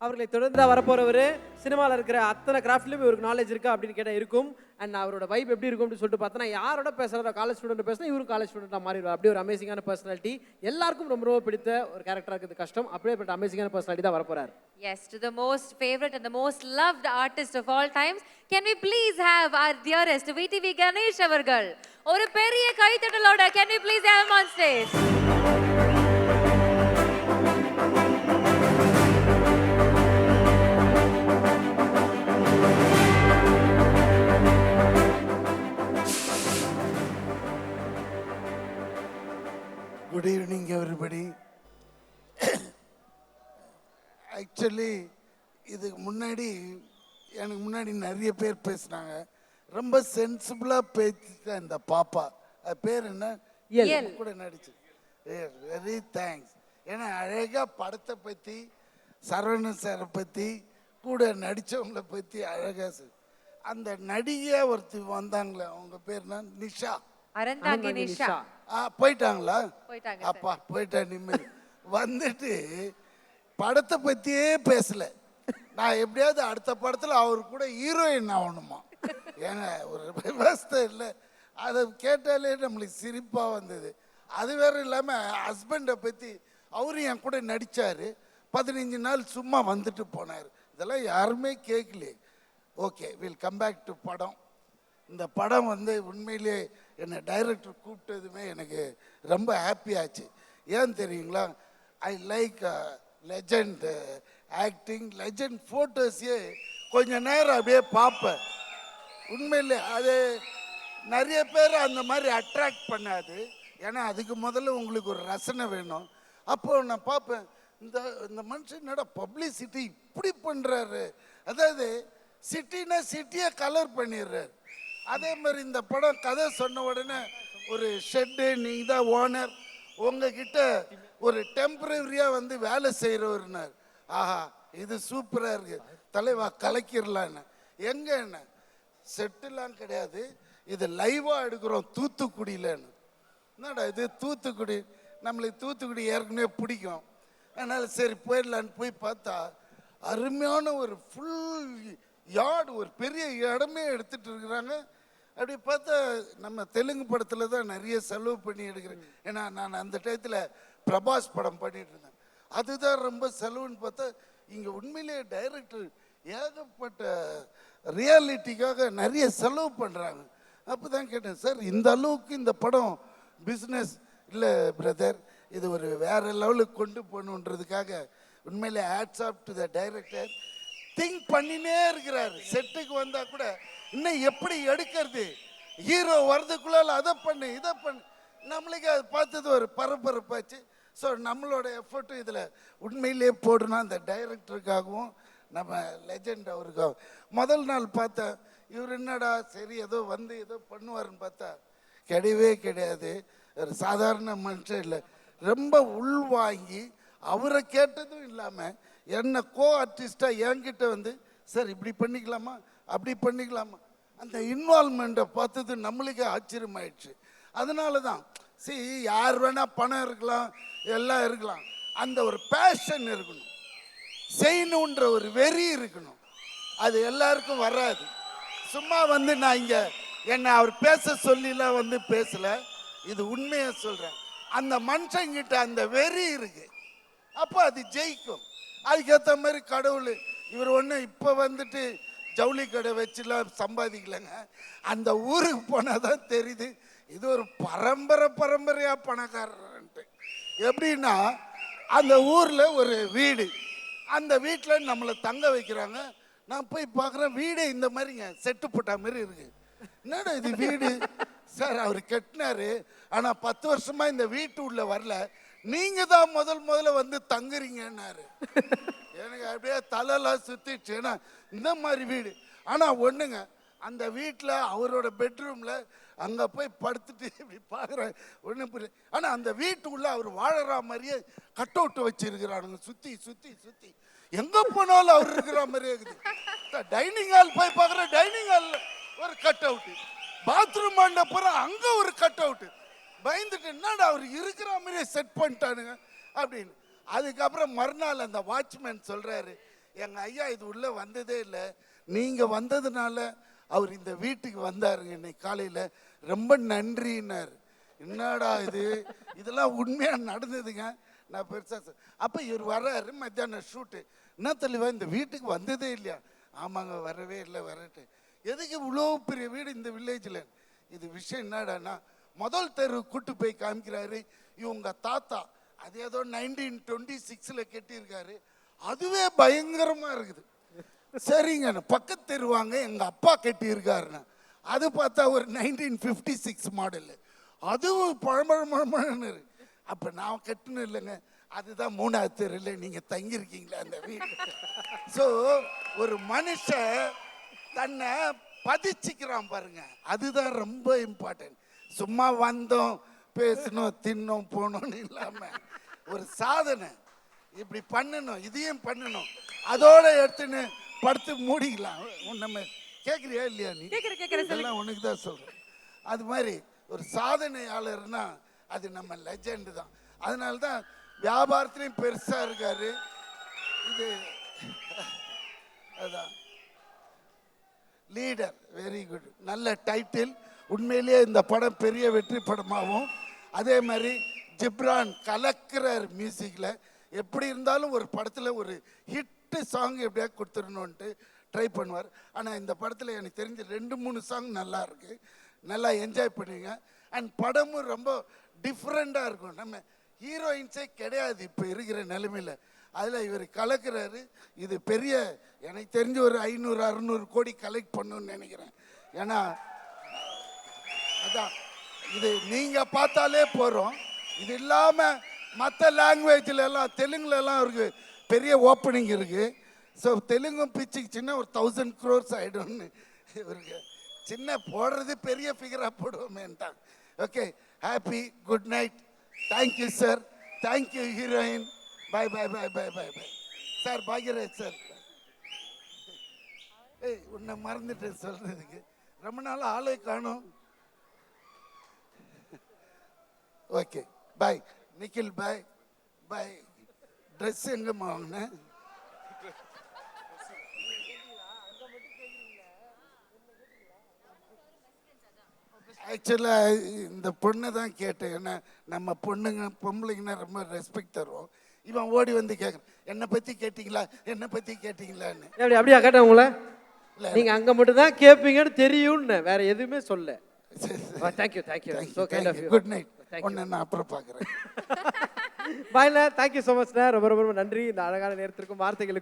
அவர்களை தொடர்ந்து வரப்போறவர் சினிமாவில் இருக்கிற அத்தனை கிராஃப்ட்லையும் இவருக்கு நாலேஜ் இருக்கா அப்படின்னு கேட்டால் இருக்கும். அண்ட் அவரோட வைப் எப்படி இருக்கும் அப்படின்னு சொல்லிட்டு பார்த்தோன்னா யாரோட பேசுகிறதா காலேஜ் ஸ்டூடெண்ட் பேசினா இவரும் காலேஜ் ஸ்டூடெண்ட்டாக மாறிடுவார். அப்படி ஒரு அமேசிங்கான பர்சனாலிட்டி, எல்லாருக்கும் ரொம்ப ரொம்ப பிடித்த ஒரு கேரக்டராக இருக்குது கஷ்டம். அப்படியே அமேசிங்கான பர்சனாலிட்டி தான் வரப்போறாரு. Yes, to the most favorite and the most loved artist of all times, can we please have our dearest VTV Ganesh அவர்கள் ஒரு பெரிய கைத்தட்டலோட can we please have him on stage? Good evening, everybody. Actually, இதுக்கு முன்னாடி எனக்கு முன்னாடி நிறைய பேர் பேசினாங்க. ரொம்ப சென்சிபிளாக பேசிட்ட இந்த பாப்பா, அது பேர் என்ன? கூட நடிச்சு. Very thanks. ஏன்னா அழகாக படத்தை பற்றி, சரவணன் சாரை பற்றி, கூட நடித்தவங்களை பற்றி அழகாக அந்த நடிகை ஒருத்தி வந்தாங்களே, அவங்க பேர் என்ன? நிஷா. அரந்தாங்கி நிஷா. போயிட்டாங்களா? போயிட்டாங்க. அப்பா போயிட்டா நிம்மதி. வந்துட்டு படத்தை பற்றியே பேசலை. நான் எப்படியாவது அடுத்த படத்தில் அவர் கூட ஹீரோயின் ஆகணுமா? ஏன்னா ஒரு விவஸ்தை இல்லை. அதை கேட்டாலே நம்மளுக்கு சிரிப்பாக வந்தது. அது வேற இல்லாமல் ஹஸ்பண்டை பற்றி அவரும் என் கூட நடித்தார். 15 நாள் சும்மா வந்துட்டு போனார். இதெல்லாம் யாருமே கேட்கலையே. Okay, will come back to படம். இந்த படம் வந்து உண்மையிலே என்னை டைரக்டர் கூப்பிட்டதுமே எனக்கு ரொம்ப ஹாப்பி ஆச்சு. ஏன் தெரியுங்களா? I like legend acting, legend ஃபோட்டோஸே கொஞ்சம் நேரம் அப்படியே பார்ப்பேன். உண்மையிலே அது நிறைய பேர் அந்த மாதிரி அட்ராக்ட் பண்ணாது. ஏன்னா அதுக்கு முதல்ல உங்களுக்கு ஒரு ரசனை வேணும். அப்போது நான் பார்ப்பேன், இந்த மனுஷன் என்னடா பப்ளிசிட்டி இப்படி பண்ணுறாரு. அதாவது சிட்டினா சிட்டியை கலர் பண்ணிடுறாரு. அதே மாதிரி இந்த படம் கதை சொன்ன உடனே ஒரு ஷெட்டு, நீங்கள் தான் ஓனர், உங்ககிட்ட ஒரு டெம்பரரியாக வந்து வேலை செய்கிறவர்னார். ஆஹா, இது சூப்பராக இருக்குது தலைவா, கலக்கிடலான்னு. எங்கே என்ன செட்டுலாம் கிடையாது, இது லைவாக எடுக்கிறோம் தூத்துக்குடியிலன்னு. என்னடா இது தூத்துக்குடி, நம்மளுக்கு தூத்துக்குடி ஏற்கனவே பிடிக்கும். அதனால் சரி போயிடலான்னு போய் பார்த்தா அருமையான ஒரு ஃபுல் யார்டு, ஒரு பெரிய இடமே எடுத்துகிட்டு இருக்கிறாங்க. அப்படி பார்த்தா நம்ம தெலுங்கு படத்தில் தான் நிறைய செலவு பண்ணி எடுக்கிறேன். ஏன்னா நான் அந்த டயத்தில் பிரபாஸ் படம் பண்ணிட்டு இருந்தேன். அதுதான் ரொம்ப செலவுன்னு பார்த்தா இங்கே உண்மையிலேயே டைரக்டர் ஏகப்பட்ட ரியாலிட்டிக்காக நிறைய செலவு பண்ணுறாங்க. அப்போ தான் கேட்டேன், சார் இந்த அளவுக்கு இந்த படம் பிஸ்னஸ் இல்லை பிரதர், இது ஒரு வேற லெவலுக்கு கொண்டு போகணுன்றதுக்காக உண்மையிலே hats off to the director. Think பண்ணினே இருக்கிறாரு. செட்டுக்கு வந்தால் கூட இன்னும் எப்படி எடுக்கிறது, ஹீரோ வர்றதுக்குள்ளால அதை பண்ணு இதை பண்ணு. நம்மளுக்கு அது பார்த்தது ஒரு பரபரப்பாச்சு. ஸோ நம்மளோட எஃபர்ட்டும் இதில் உண்மையிலே போடணும். அந்த டைரக்டருக்காகவும் நம்ம லெஜண்ட் அவருக்காகவும். முதல் நாள் பார்த்தேன், இவர் என்னடா சரி ஏதோ வந்து ஏதோ பண்ணுவாருன்னு பார்த்தா கிடையவே கிடையாது. ஒரு சாதாரண மனுஷன் இல்லை, ரொம்ப உள்வாங்கி அவரை கேட்டதும் இல்லாமல் என்ன கோ ஆர்டிஸ்டாக என்கிட்ட வந்து சார் இப்படி பண்ணிக்கலாமா அப்படி பண்ணிக்கலாமா, அந்த இன்வால்மெண்ட்டை பார்த்தது நம்மளுக்கே ஆச்சரியமாயிடுச்சு. அதனால தான் யார் வேணால் பணம் இருக்கலாம், எல்லாம் இருக்கலாம், அந்த ஒரு பேஷன் இருக்கணும், செய்யணுன்ற ஒரு வெறி இருக்கணும். அது எல்லாருக்கும் வராது. சும்மா வந்து நான் இங்கே என்னை அவர் பேச சொல்லிலாம் வந்து பேசலை, இது உண்மையாக சொல்கிறேன். அந்த மனுஷங்கிட்ட அந்த வெறி இருக்கு, அப்போ அது ஜெயிக்கும். அதுக்கேற்ற மாதிரி கடவுள் இவர் ஒன்று இப்போ வந்துட்டு ஜவுளி கடை வச்சுலாம் சம்பாதிக்கலைங்க. அந்த ஊருக்கு போனால் தான் தெரியுது இது ஒரு பரம்பரையாக பணக்காரன்ட்டு. எப்படின்னா அந்த ஊரில் ஒரு வீடு, அந்த வீட்டில் நம்மளை தங்க வைக்கிறாங்க. நான் போய் பார்க்குறேன், வீடு இந்த மாதிரிங்க செட்டு போட்ட மாதிரி இருக்கு. என்னடா இது வீடு சார், அவர் கட்டினாரு, ஆனால் 10 வருஷமாக இந்த வீட்டு உள்ள வரல, நீங்கள் தான் முதல்ல வந்து தங்குறீங்கன்னாரு. எனக்கு அப்படியே தலையெல்லாம் சுற்றிடுச்சு. ஏன்னா இந்த மாதிரி வீடு. ஆனால் ஒன்றுங்க, அந்த வீட்டில் அவரோட பெட்ரூமில் அங்கே போய் படுத்துட்டு இப்படி பார்க்குறேன், ஒன்றும் புரியல. ஆனால் அந்த வீட்டுக்குள்ளே அவர் வாழற மாதிரியே கட் அவுட் வச்சுருக்கிறானுங்க, சுற்றி சுற்றி சுற்றி எங்கே போனாலும் அவர் இருக்கிற மாதிரியே இருக்குது. டைனிங் ஹால் போய் பார்க்குறேன், டைனிங் ஹாலில் ஒரு கட் அவுட்டு, பாத்ரூம் ஆண்ட போகிறேன் அங்கே ஒரு கட் அவுட்டு. பயந்துட்டு என்னடா அவர் இருக்கிற மாதிரியே செட் பண்ணிட்டானுங்க அப்படின்னு. அதுக்கப்புறம் மறுநாள் அந்த வாட்ச்மேன் சொல்கிறாரு, எங்கள் ஐயா இது உள்ளே வந்ததே இல்லை, நீங்கள் வந்ததுனால அவர் இந்த வீட்டுக்கு வந்தாருங்க இன்னைக்கு காலையில், ரொம்ப நன்றின்னார். என்னடா இது, இதெல்லாம் உண்மையாக நடந்ததுங்க. நான் பெருசாக அப்போ இவர் வர்றாரு, மத்தியானம் ஷூட்டு. என்ன தெளிவா இந்த வீட்டுக்கு வந்ததே இல்லையா? ஆமாங்க வரவே இல்லை, வரட்டு. எதுக்கு இவ்வளோ பெரிய வீடு இந்த வில்லேஜில்? இது விஷயம் என்னடான்னா, முதல் தெரு கூட்டு போய் காமிக்கிறாரு. இவங்க தாத்தா அது ஏதோ 1926 கட்டியிருக்காரு. அதுவே பயங்கரமாக இருக்குது. சரிங்க, பக்கத்து தெருவாங்க எங்கள் அப்பா கட்டியிருக்காருண்ணா. அது பார்த்தா ஒரு 1956 மாடலு, அதுவும் பழமழமழமழன்னு. அப்போ நான் கட்டணும் இல்லைங்க, அதுதான் 3வது தெருவில் நீங்கள் தங்கியிருக்கீங்களா அந்த வீடு. ஸோ ஒரு மனுஷன் தன்னை பதிச்சுக்கிறான் பாருங்க, அதுதான் ரொம்ப இம்பார்ட்டன்ட். சும்மா வந்தோம் பேசணும் தின்னோம் போனோம்னு இல்லாமல் ஒரு சாதனை இப்படி பண்ணணும், இதையும் பண்ணணும், அதோட எடுத்துன்னு படுத்து மூடிக்கலாம். நம்ம கேட்குறியா இல்லையா? நீ எல்லாம் உனக்கு தான் சொல்கிறேன். அது மாதிரி ஒரு சாதனையாளர்னா அது நம்ம லெஜெண்டு தான். அதனால தான் வியாபாரத்துலேயும் பெருசாக இருக்காரு. இது அதுதான் லீடர். வெரி குட், நல்ல டைட்டில். உண்மையிலேயே இந்த படம் பெரிய வெற்றி படமாகவும், அதே மாதிரி ஜிப்ரான் கலக்கிறார் மியூசிக்கில். எப்படி இருந்தாலும் ஒரு படத்தில் ஒரு ஹிட்டு சாங் எப்படியா கொடுத்துடணுன்ட்டு ட்ரை பண்ணுவார். ஆனால் இந்த படத்தில் எனக்கு தெரிஞ்ச 2-3 சாங் நல்லா இருக்கு, நல்லா என்ஜாய் பண்ணுவீங்க. அண்ட் படமும் ரொம்ப டிஃப்ரெண்ட்டாக இருக்கும். நம்ம ஹீரோயின்ஸே கிடையாது இப்போ இருக்கிற நிலைமையில், அதில் இவர் கலக்கிறாரு. இது பெரிய, எனக்கு தெரிஞ்ச ஒரு 500-600 கோடி கலெக்ட் பண்ணணும்னு நினைக்கிறேன். ஏன்னா அதான் இது நீங்கள் பார்த்தாலே போகிறோம். இது இல்லாமல் மற்ற லாங்குவேஜில் எல்லாம், தெலுங்குலலாம் அவருக்கு பெரிய ஓப்பனிங் இருக்குது. ஸோ தெலுங்கும் பிச்சுக்குச்சின்னா ஒரு 1000 crores ஆகிடும்னு இவருக்கு சின்ன போடுறது பெரிய ஃபிகராக போடுவோமேன்ட்டான். Okay, happy good night. Thank you sir, thank you heroine. Bye bye bye bye bye bye sir. Bhagyaraj sir, ஏய் உன்னை மறந்துட்டேன் சொல்கிறதுக்கு, ரொம்ப நாள் ஆளை காணும். Okay bye Nikhil, bye bye. Dress எங்கம்மா வாங்கினேன்? ஆக்சுவலாக இந்த பொண்ணை தான் கேட்டேன். ஏன்னா நம்ம பொண்ணுங்க பொம்பளைங்கன்னா ரொம்ப ரெஸ்பெக்ட் தருவோம். இவன் ஓடி வந்து கேட்குறான், என்னை பற்றி கேட்டிங்களா, என்னை பற்றி கேட்டிங்களான்னு. எப்படி அப்படியா கேட்டேன் உங்களை? நீங்கள் அங்கே மட்டும் தான் கேட்பீங்கன்னு தெரியும்னு, வேற எதுவுமே சொல்ல. Thank you thank you, so kind of you. Good night. ஒன்று நான் அப்புறம் பார்க்குறேன். பாய்ண்ணா, தேங்க்யூ ஸோ மச்ண்ணா. ரொம்ப ரொம்ப ரொம்ப நன்றி இந்த அழகான நேரத்திற்கும் வார்த்தைகளுக்கும்.